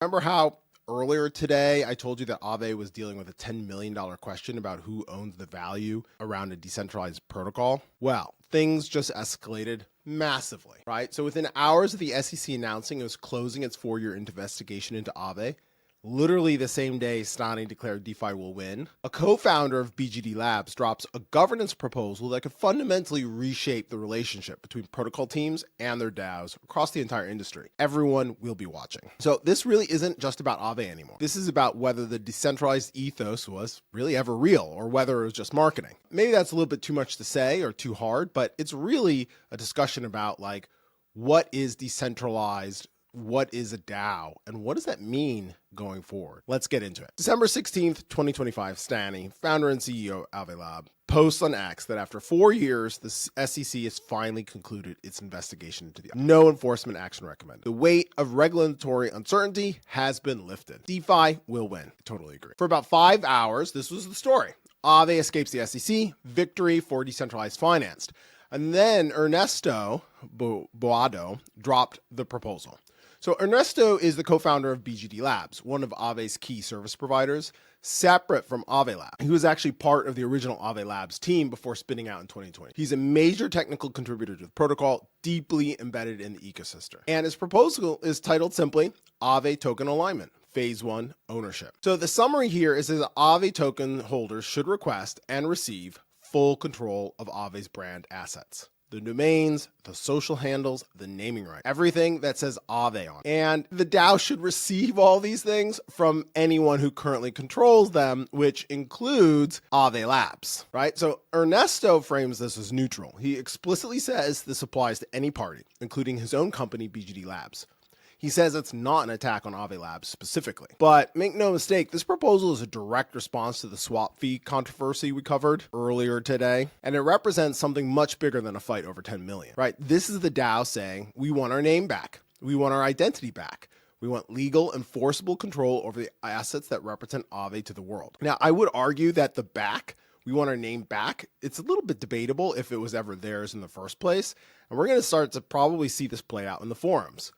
Remember how earlier today I told you that Aave was dealing with a $10 million question about who owns the value around a decentralized protocol? Well, things just escalated massively, right? So within hours of the SEC announcing it was closing its 4-year investigation into Aave, literally the same day Stani declared DeFi will win, a co-founder of BGD Labs drops a governance proposal that could fundamentally reshape the relationship between protocol teams and their DAOs across the entire industry. Everyone will be watching. So this really isn't just about Aave anymore. This is about whether the decentralized ethos was really ever real or whether it was just marketing. Maybe that's a little bit too much to say or too hard, but it's really a discussion about like, what is decentralized? What is a DAO and what does that mean going forward? Let's get into it. December 16th, 2025, Stani, founder and CEO of Aave Labs, posts on X that after 4 years, the SEC has finally concluded its investigation into the no enforcement action recommended. The weight of regulatory uncertainty has been lifted. DeFi will win. I totally agree. For about 5 hours, this was the story. Aave escapes the SEC, victory for decentralized finance. And then Ernesto Boado dropped the proposal. So Ernesto is the co-founder of BGD Labs, one of Aave's key service providers, separate from Aave Labs. He was actually part of the original Aave Labs team before spinning out in 2020. He's a major technical contributor to the protocol, deeply embedded in the ecosystem. And his proposal is titled simply Aave Token Alignment. Phase 1 Ownership. So the summary here is that Aave token holders should request and receive full control of Aave's brand assets. The domains, the social handles, the naming right, everything that says Aave on. And the DAO should receive all these things from anyone who currently controls them, which includes Aave Labs, right? So Ernesto frames this as neutral. He explicitly says this applies to any party, including his own company, BGD Labs. He says it's not an attack on Aave Labs specifically. But make no mistake, this proposal is a direct response to the swap fee controversy we covered earlier today, and it represents something much bigger than a fight over 10 million, right? This is the DAO saying, we want our name back. We want our identity back. We want legal, enforceable control over the assets that represent Aave to the world. Now, I would argue that the back, we want our name back, it's a little bit debatable if it was ever theirs in the first place, and we're going to start to probably see this play out in the forums.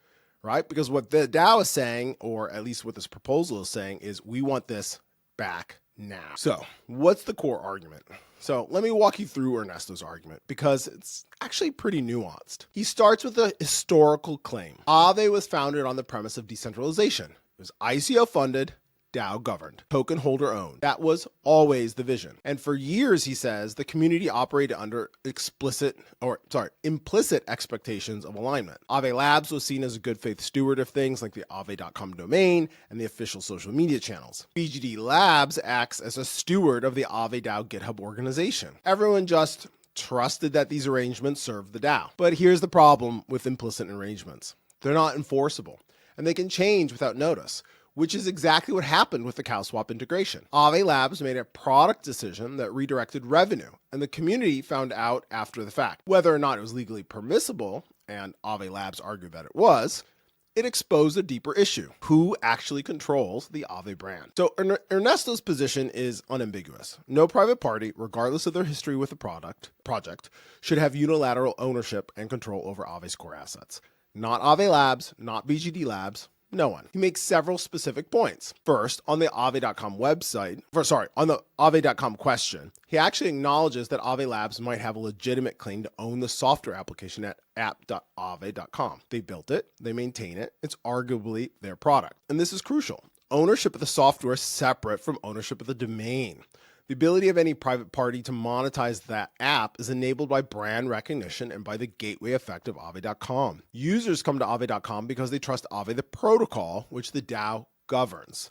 Right? Because what the DAO is saying, or at least what this proposal is saying, is we want this back now. So what's the core argument? So let me walk you through Ernesto's argument because it's actually pretty nuanced. He starts with a historical claim. Aave was founded on the premise of decentralization. It was ICO funded, DAO governed, token holder owned. That was always the vision. And for years, he says, the community operated under implicit expectations of alignment. Aave Labs was seen as a good faith steward of things like the Aave.com domain and the official social media channels. BGD Labs acts as a steward of the Aave DAO GitHub organization. Everyone just trusted that these arrangements served the DAO. But here's the problem with implicit arrangements. They're not enforceable, and they can change without notice, which is exactly what happened with the CowSwap integration. Aave Labs made a product decision that redirected revenue, and the community found out after the fact. Whether or not it was legally permissible, and Aave Labs argued that it was, it exposed a deeper issue. Who actually controls the Aave brand? So Ernesto's position is unambiguous. No private party, regardless of their history with the project, should have unilateral ownership and control over Aave's core assets. Not Aave Labs, not BGD Labs, no one. He makes several specific points. First, on the Aave.com on the Aave.com question, he actually acknowledges that Aave Labs might have a legitimate claim to own the software application at app.aave.com. They built it, they maintain it, it's arguably their product. And this is crucial. Ownership of the software is separate from ownership of the domain. The ability of any private party to monetize that app is enabled by brand recognition and by the gateway effect of Aave.com. Users come to Aave.com because they trust Aave, the protocol, which the DAO governs.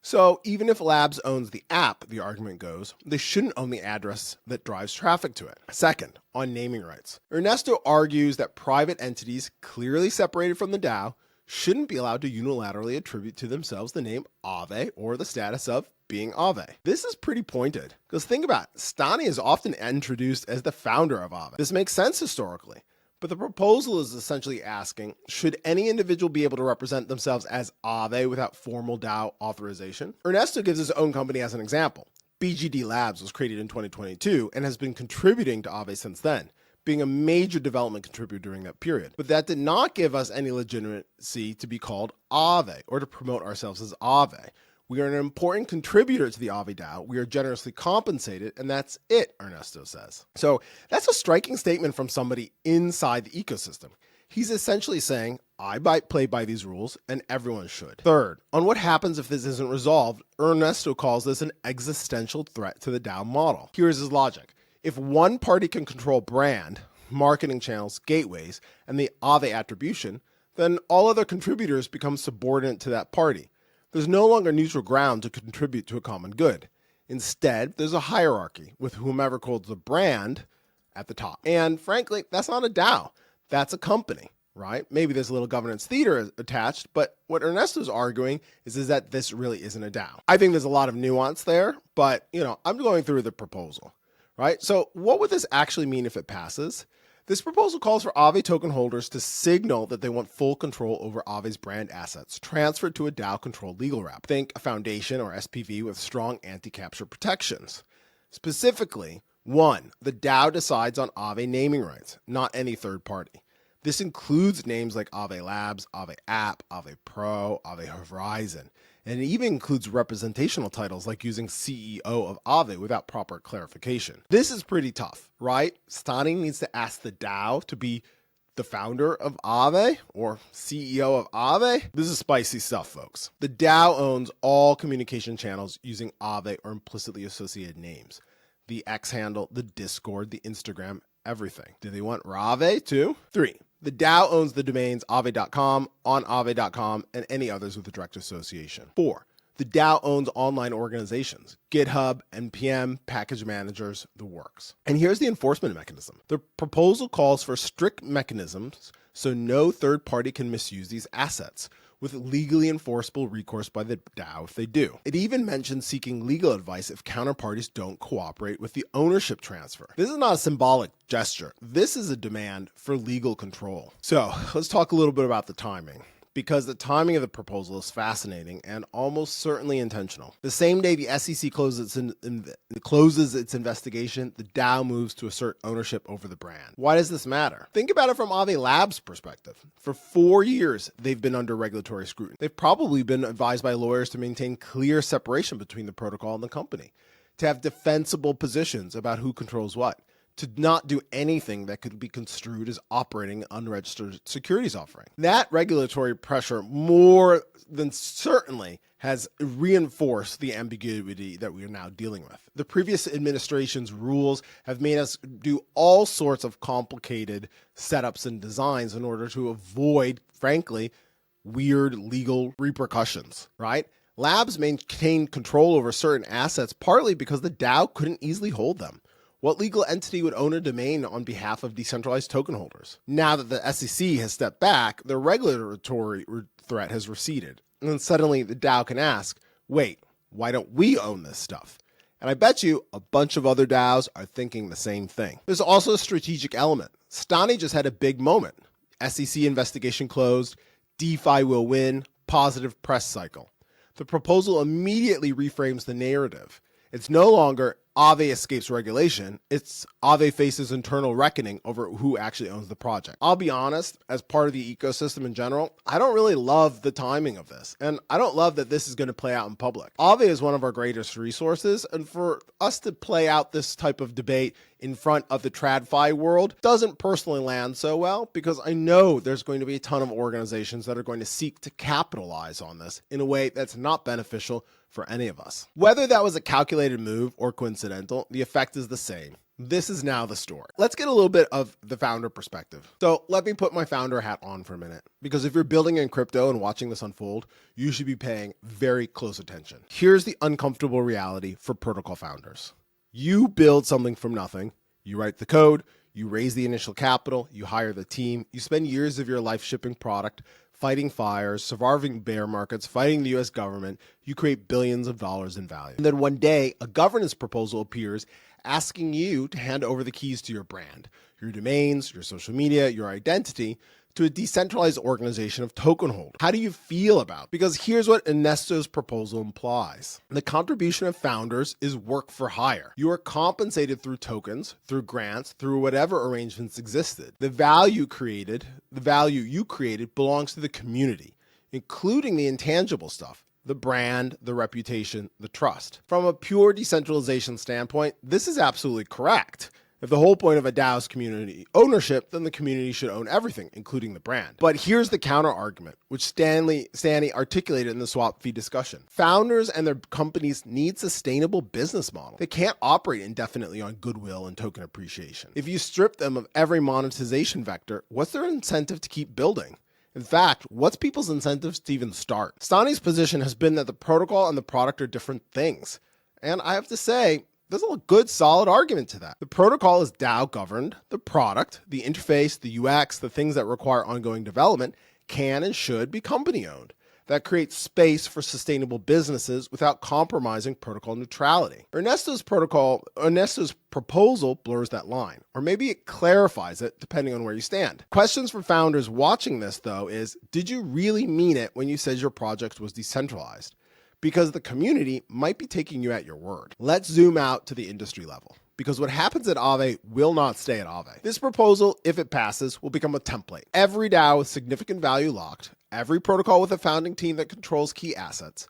So even if Labs owns the app, the argument goes, they shouldn't own the address that drives traffic to it. Second, on naming rights. Ernesto argues that private entities clearly separated from the DAO shouldn't be allowed to unilaterally attribute to themselves the name Aave or the status of being Aave. This is pretty pointed because think about it, Stani is often introduced as the founder of Aave. This makes sense historically, but the proposal is essentially asking, should any individual be able to represent themselves as Aave without formal DAO authorization? Ernesto gives his own company as an example. BGD Labs was created in 2022 and has been contributing to Aave since then. being a major development contributor during that period. But that did not give us any legitimacy to be called Aave or to promote ourselves as Aave. We are an important contributor to the Aave DAO. We are generously compensated, and that's it, Ernesto says. So that's a striking statement from somebody inside the ecosystem. He's essentially saying, I play by these rules, and everyone should. Third, on what happens if this isn't resolved, Ernesto calls this an existential threat to the DAO model. Here's his logic. If one party can control brand, marketing channels, gateways, and the Aave attribution, then all other contributors become subordinate to that party. There's no longer neutral ground to contribute to a common good. Instead, there's a hierarchy with whomever holds the brand at the top. And frankly, that's not a DAO. That's a company, right? Maybe there's a little governance theater attached, but what Ernesto's arguing is that this really isn't a DAO. I think there's a lot of nuance there, but I'm going through the proposal, right? So what would this actually mean if it passes? This proposal calls for Aave token holders to signal that they want full control over Aave's brand assets transferred to a DAO-controlled legal wrap. Think a foundation or SPV with strong anti-capture protections. Specifically, 1, the DAO decides on Aave naming rights, not any third party. This includes names like Aave Labs, Aave App, Aave Pro, Aave Horizon, and it even includes representational titles like using CEO of Aave without proper clarification. This is pretty tough, right? Stani needs to ask the DAO to be the founder of Aave or CEO of Aave. This is spicy stuff, folks. The DAO owns all communication channels using Aave or implicitly associated names. The X handle, the Discord, the Instagram, everything. Do they want Rave too? 3, the DAO owns the domains aave.com, onaave.com, and any others with a direct association. 4, the DAO owns online organizations, GitHub, NPM, package managers, the works. And here's the enforcement mechanism. The proposal calls for strict mechanisms so no third party can misuse these assets, with legally enforceable recourse by the DAO if they do. It even mentions seeking legal advice if counterparties don't cooperate with the ownership transfer. This is not a symbolic gesture. This is a demand for legal control. So let's talk a little bit about the timing, because the timing of the proposal is fascinating and almost certainly intentional. The same day the SEC closes its investigation, the DAO moves to assert ownership over the brand. Why does this matter? Think about it from Aave Labs' perspective. For 4 years, they've been under regulatory scrutiny. They've probably been advised by lawyers to maintain clear separation between the protocol and the company, to have defensible positions about who controls what, to not do anything that could be construed as operating an unregistered securities offering. That regulatory pressure more than certainly has reinforced the ambiguity that we are now dealing with. The previous administration's rules have made us do all sorts of complicated setups and designs in order to avoid, frankly, weird legal repercussions, right? Labs maintained control over certain assets partly because the DAO couldn't easily hold them. What legal entity would own a domain on behalf of decentralized token holders? Now that the SEC has stepped back, the regulatory threat has receded. And then suddenly the DAO can ask, wait, why don't we own this stuff? And I bet you a bunch of other DAOs are thinking the same thing. There's also a strategic element. Stani just had a big moment. SEC investigation closed, DeFi will win, positive press cycle. The proposal immediately reframes the narrative. It's no longer Aave escapes regulation, it's Aave faces internal reckoning over who actually owns the project. I'll be honest, as part of the ecosystem in general, I don't really love the timing of this, and I don't love that this is going to play out in public. Aave is one of our greatest resources, and for us to play out this type of debate in front of the TradFi world doesn't personally land so well, because I know there's going to be a ton of organizations that are going to seek to capitalize on this in a way that's not beneficial for any of us. Whether that was a calculated move or coincidental, the effect is the same. This is now the story. Let's get a little bit of the founder perspective. So let me put my founder hat on for a minute, because if you're building in crypto and watching this unfold, you should be paying very close attention. Here's the uncomfortable reality for protocol founders. You build something from nothing, you write the code, you raise the initial capital, you hire the team, you spend years of your life shipping product, fighting fires, surviving bear markets, fighting the US government, you create billions of dollars in value. And then one day, a governance proposal appears asking you to hand over the keys to your brand, your domains, your social media, your identity, to a decentralized organization of token holders. How do you feel about it? Because here's what Ernesto's proposal implies. The contribution of founders is work for hire. You are compensated through tokens, through grants, through whatever arrangements existed. The value you created belongs to the community, including the intangible stuff. The brand, the reputation, the trust. From a pure decentralization standpoint, this is absolutely correct. If the whole point of a DAO is community ownership, then the community should own everything, including the brand. But here's the counter argument, which Stanley articulated in the swap fee discussion. Founders and their companies need sustainable business model. They can't operate indefinitely on goodwill and token appreciation. If you strip them of every monetization vector, what's their incentive to keep building? In fact, what's people's incentives to even start? Stani's position has been that the protocol and the product are different things. And I have to say, there's a good solid argument to that. The protocol is DAO governed. The product, the interface, the UX, the things that require ongoing development can and should be company owned. That creates space for sustainable businesses without compromising protocol neutrality. Ernesto's proposal blurs that line, or maybe it clarifies it depending on where you stand. Questions for founders watching this, though, is did you really mean it when you said your project was decentralized? Because the community might be taking you at your word. Let's zoom out to the industry level, because what happens at Aave will not stay at Aave. This proposal, if it passes, will become a template. Every DAO with significant value locked, every protocol with a founding team that controls key assets,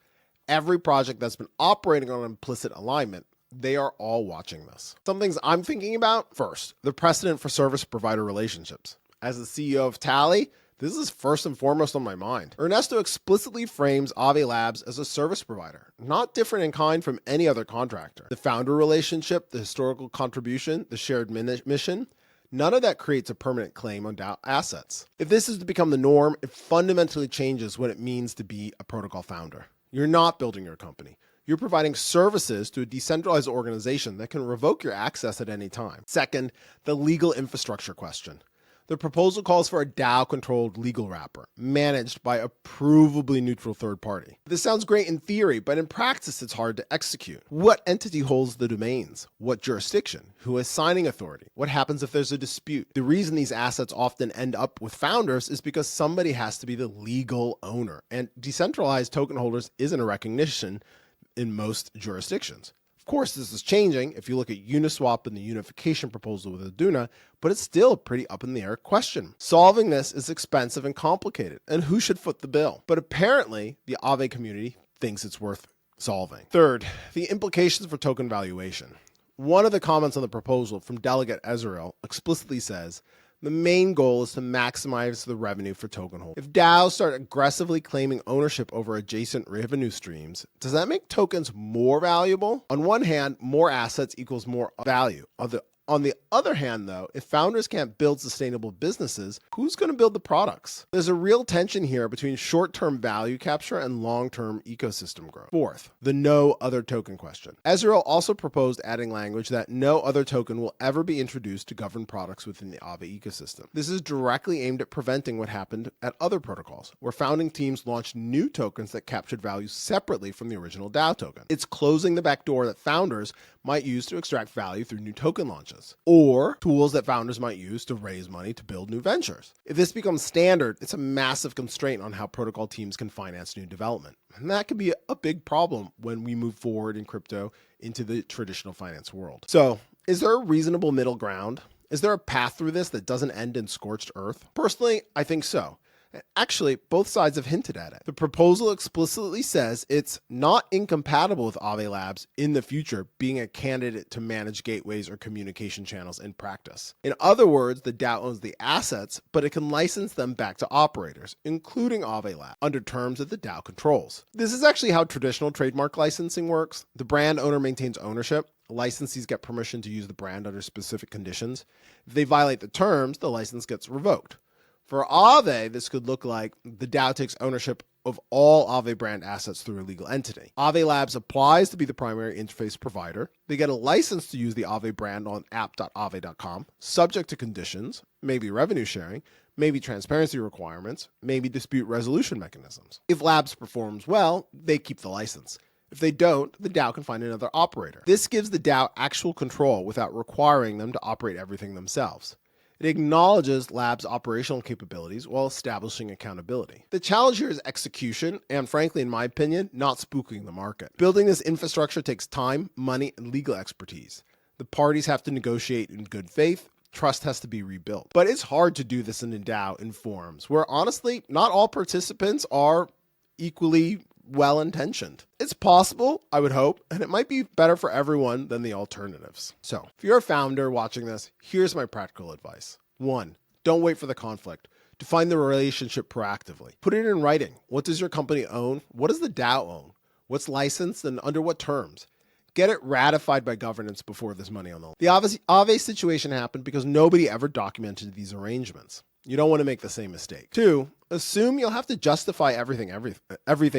every project that's been operating on implicit alignment, they are all watching this. Some things I'm thinking about: first, the precedent for service provider relationships. As the CEO of Tally, this is first and foremost on my mind. Ernesto explicitly frames Aave Labs as a service provider, not different in kind from any other contractor. The founder relationship, the historical contribution, the shared mission, none of that creates a permanent claim on DAO assets. If this is to become the norm, it fundamentally changes what it means to be a protocol founder. You're not building your company. You're providing services to a decentralized organization that can revoke your access at any time. Second, the legal infrastructure question. The proposal calls for a DAO-controlled legal wrapper, managed by a provably neutral third party. This sounds great in theory, but in practice it's hard to execute. What entity holds the domains? What jurisdiction? Who has signing authority? What happens if there's a dispute? The reason these assets often end up with founders is because somebody has to be the legal owner, and decentralized token holders isn't a recognition in most jurisdictions. Of course, this is changing if you look at Uniswap and the unification proposal with Aduna, but it's still a pretty up in the air question. Solving this is expensive and complicated, and who should foot the bill? But apparently, the Aave community thinks it's worth solving. Third, the implications for token valuation. One of the comments on the proposal from Delegate Ezreal explicitly says, the main goal is to maximize the revenue for token holders. If DAOs start aggressively claiming ownership over adjacent revenue streams, does that make tokens more valuable? On one hand, more assets equals more value. On the other hand, though, if founders can't build sustainable businesses, who's going to build the products? There's a real tension here between short-term value capture and long-term ecosystem growth. Fourth, the no other token question. Ezreal also proposed adding language that no other token will ever be introduced to govern products within the Aave ecosystem. This is directly aimed at preventing what happened at other protocols, where founding teams launched new tokens that captured value separately from the original DAO token. It's closing the back door that founders might use to extract value through new token launches, or tools that founders might use to raise money to build new ventures. If this becomes standard, it's a massive constraint on how protocol teams can finance new development. And that could be a big problem when we move forward in crypto into the traditional finance world. So, is there a reasonable middle ground? Is there a path through this that doesn't end in scorched earth? Personally, I think so. Actually, both sides have hinted at it. The proposal explicitly says it's not incompatible with Aave Labs in the future being a candidate to manage gateways or communication channels in practice. In other words, the DAO owns the assets, but it can license them back to operators, including Aave Labs, under terms that the DAO controls. This is actually how traditional trademark licensing works. The brand owner maintains ownership. Licensees get permission to use the brand under specific conditions. If they violate the terms, the license gets revoked. For Aave, this could look like the DAO takes ownership of all Aave brand assets through a legal entity. Aave Labs applies to be the primary interface provider. They get a license to use the Aave brand on app.aave.com, subject to conditions, maybe revenue sharing, maybe transparency requirements, maybe dispute resolution mechanisms. If Labs performs well, they keep the license. If they don't, the DAO can find another operator. This gives the DAO actual control without requiring them to operate everything themselves. It acknowledges Labs' operational capabilities while establishing accountability. The challenge here is execution, and frankly, in my opinion, not spooking the market. Building this infrastructure takes time, money, and legal expertise. The parties have to negotiate in good faith. Trust has to be rebuilt. But it's hard to do this in a DAO in forums where, honestly, not all participants are equally well-intentioned. It's possible, I would hope, and it might be better for everyone than the alternatives. So, if you're a founder watching this, here's my practical advice. 1, don't wait for the conflict. Define the relationship proactively. Put it in writing. What does your company own? What does the DAO own? What's licensed and under what terms? Get it ratified by governance before there's money on the line. The Aave situation happened because nobody ever documented these arrangements. You don't want to make the same mistake. 2, assume you'll have to justify everything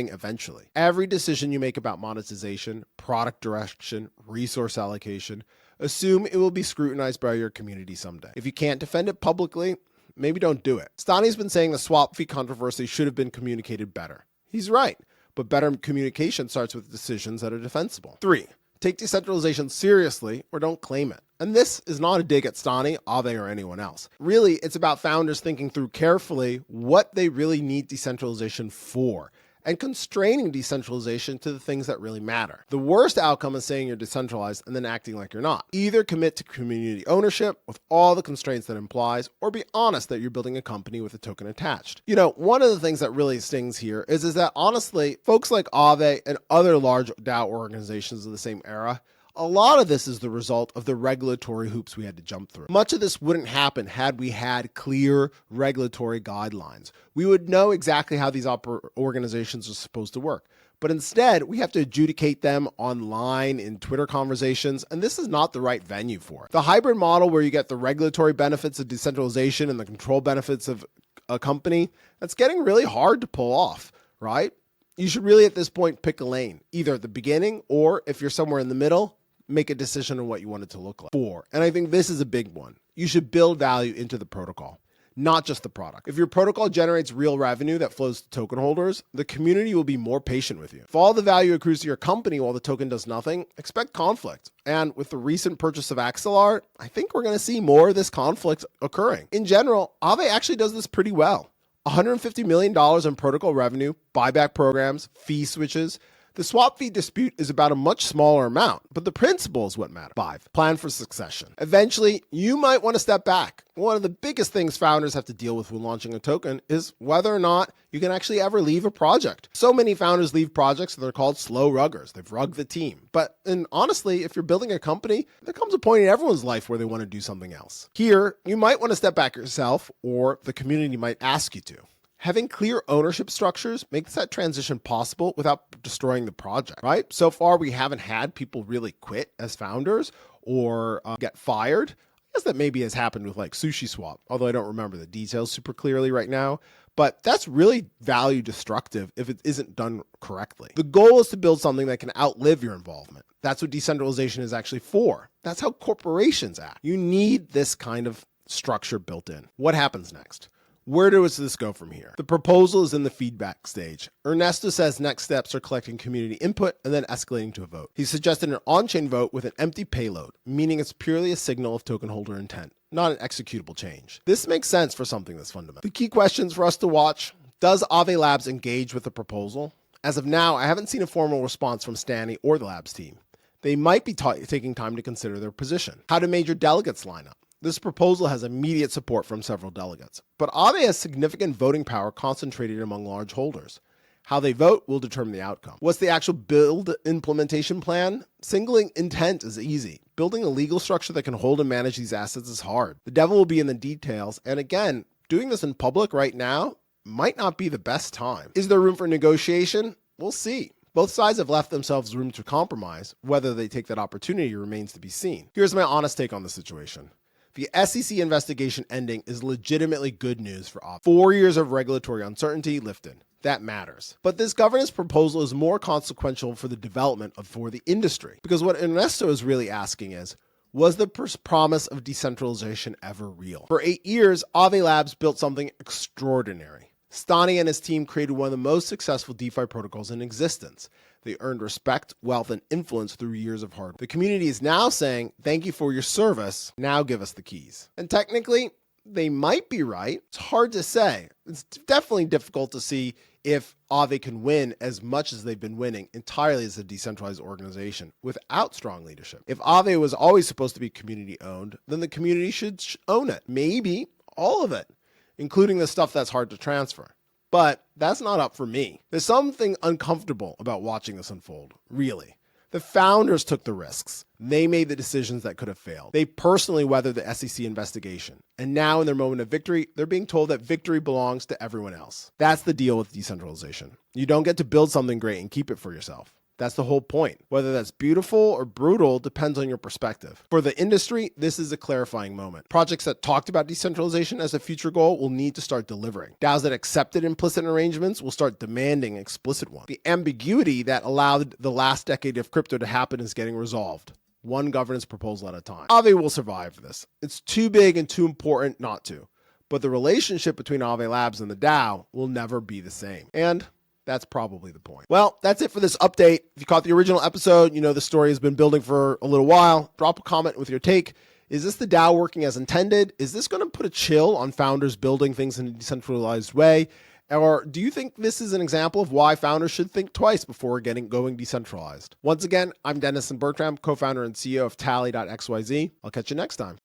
eventually. Every decision you make about monetization, product direction, resource allocation, assume it will be scrutinized by your community someday. If you can't defend it publicly, maybe don't do it. Stani's been saying the swap fee controversy should have been communicated better. He's right, but better communication starts with decisions that are defensible. 3, take decentralization seriously or don't claim it. And this is not a dig at Stani, Aave, or anyone else. Really, it's about founders thinking through carefully what they really need decentralization for and constraining decentralization to the things that really matter. The worst outcome is saying you're decentralized and then acting like you're not. Either commit to community ownership with all the constraints that implies, or be honest that you're building a company with a token attached. You know, one of the things that really stings here is that honestly, folks like Aave and other large DAO organizations of the same era, a lot of this is the result of the regulatory hoops we had to jump through. Much of this wouldn't happen had we had clear regulatory guidelines. We would know exactly how these organizations are supposed to work. But instead, we have to adjudicate them online in Twitter conversations, and this is not the right venue for it. The hybrid model where you get the regulatory benefits of decentralization and the control benefits of a company, that's getting really hard to pull off, right? You should really at this point pick a lane, either at the beginning or if you're somewhere in the middle, make a decision on what you want it to look like. 4, and I think this is a big one, you should build value into the protocol, not just the product. If your protocol generates real revenue that flows to token holders, the community will be more patient with you. If all the value accrues to your company while the token does nothing, expect conflict. And with the recent purchase of Axelar, I think we're going to see more of this conflict occurring. In general, Aave actually does this pretty well. $150 million in protocol revenue, buyback programs, fee switches. The swap fee dispute is about a much smaller amount, but the principle is what matters. 5, plan for succession. Eventually, you might want to step back. One of the biggest things founders have to deal with when launching a token is whether or not you can actually ever leave a project. So many founders leave projects that are called slow ruggers. They've rugged the team. And honestly, if you're building a company, there comes a point in everyone's life where they want to do something else. Here, you might want to step back yourself, or the community might ask you to. Having clear ownership structures makes that transition possible without destroying the project, right? So far, we haven't had people really quit as founders or get fired. I guess that maybe has happened with like Sushi Swap, although I don't remember the details super clearly right now. But that's really value destructive if it isn't done correctly. The goal is to build something that can outlive your involvement. That's what decentralization is actually for. That's how corporations act. You need this kind of structure built in. What happens next? Where does this go from here? The proposal is in the feedback stage. Ernesto says next steps are collecting community input and then escalating to a vote. He suggested an on-chain vote with an empty payload, meaning it's purely a signal of token holder intent, not an executable change. This makes sense for something that's fundamental. The key questions for us to watch: does Aave Labs engage with the proposal? As of now, I haven't seen a formal response from Stani or the Labs team. They might be taking time to consider their position. How do major delegates line up? This proposal has immediate support from several delegates, but Aave has significant voting power concentrated among large holders. How they vote will determine the outcome. What's the actual build implementation plan? Singling intent is easy. Building a legal structure that can hold and manage these assets is hard. The devil will be in the details, and again, doing this in public right now might not be the best time. Is there room for negotiation? We'll see. Both sides have left themselves room to compromise. Whether they take that opportunity remains to be seen. Here's my honest take on the situation. The SEC investigation ending is legitimately good news for Aave. 4 years of regulatory uncertainty lifted. That matters. But this governance proposal is more consequential for the development for the industry. Because what Ernesto is really asking is, was the promise of decentralization ever real? For 8 years, Aave Labs built something extraordinary. Stani and his team created one of the most successful DeFi protocols in existence. They earned respect, wealth, and influence through years of hard work. The community is now saying, thank you for your service. Now give us the keys. And technically, they might be right. It's hard to say. It's definitely difficult to see if Aave can win as much as they've been winning entirely as a decentralized organization without strong leadership. If Aave was always supposed to be community owned, then the community should own it. Maybe all of it, including the stuff that's hard to transfer. But that's not up for me. There's something uncomfortable about watching this unfold, really. The founders took the risks. They made the decisions that could have failed. They personally weathered the SEC investigation. And now in their moment of victory, they're being told that victory belongs to everyone else. That's the deal with decentralization. You don't get to build something great and keep it for yourself. That's the whole point. Whether that's beautiful or brutal depends on your perspective. For the industry, this is a clarifying moment. Projects that talked about decentralization as a future goal will need to start delivering. DAOs that accepted implicit arrangements will start demanding explicit ones. The ambiguity that allowed the last decade of crypto to happen is getting resolved, one governance proposal at a time. Aave will survive this. It's too big and too important not to. But the relationship between Aave Labs and the DAO will never be the same. And that's probably the point. Well, that's it for this update. If you caught the original episode, you know the story has been building for a little while. Drop a comment with your take. Is this the DAO working as intended? Is this going to put a chill on founders building things in a decentralized way? Or do you think this is an example of why founders should think twice before going decentralized? Once again, I'm Dennison Bertram, co-founder and CEO of Tally.xyz. I'll catch you next time.